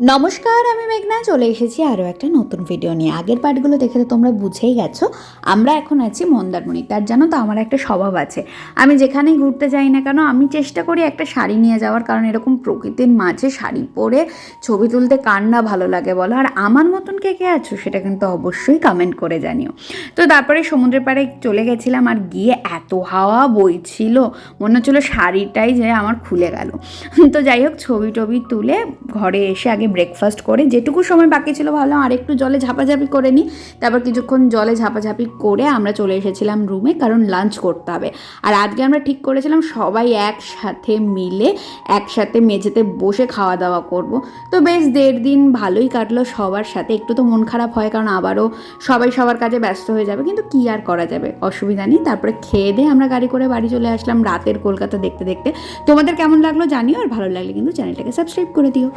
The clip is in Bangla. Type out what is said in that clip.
নমস্কার, আমি মেঘনা চলে এসেছি আরও একটা নতুন ভিডিও নিয়ে। আগের পার্টগুলো দেখে তো তোমরা বুঝেই গেছো আমরা এখন আছি মন্দারমণি। তার জানো তো আমার একটা স্বভাব আছে, আমি যেখানেই ঘুরতে যাই না কেন আমি চেষ্টা করি একটা শাড়ি নিয়ে যাওয়ার, কারণ এরকম প্রকৃতির মাঝে শাড়ি পরে ছবি তুলতে কার না ভালো লাগে বলো। আর আমার মতন কে কে আছো সেটা কিন্তু অবশ্যই কমেন্ট করে জানিও। তো তারপরে সমুদ্রের পাড়ে চলে গেছিলাম, আর গিয়ে এত হাওয়া বইছিল মনে হচ্ছিল শাড়িটাই যে আমার খুলে গেল। তো যাই হোক, ছবি টবি তুলে ঘরে এসে আগে ব্রেকফাস্ট করে যেটুকু সময় বাকি ছিল ভাবলাম আর একটু জলে ঝাপাঝাপি করে নিই। তারপর কিছুক্ষণ জলে ঝাপাঝাপি করে আমরা চলে এসেছিলাম রুমে, কারণ লাঞ্চ করতে হবে। আর আজকে আমরা ঠিক করেছিলাম সবাই একসাথে মিলে একসাথে মেঝেতে বসে খাওয়া দাওয়া করব। তো বেশ 1.5 দিন ভালোই কাটলো সবার সাথে। একটু তো মন খারাপ হয়, কারণ আবারও সবাই সবার কাজে ব্যস্ত হয়ে যাবে, কিন্তু কী আর করা যাবে, অসুবিধা নেই। তারপরে খেয়ে দিয়ে আমরা গাড়ি করে বাড়ি চলে আসলাম রাতের কলকাতা দেখতে দেখতে। তোমাদের কেমন লাগলো জানিও, আর ভালো লাগলে কিন্তু চ্যানেলটাকে সাবস্ক্রাইব করে দিও।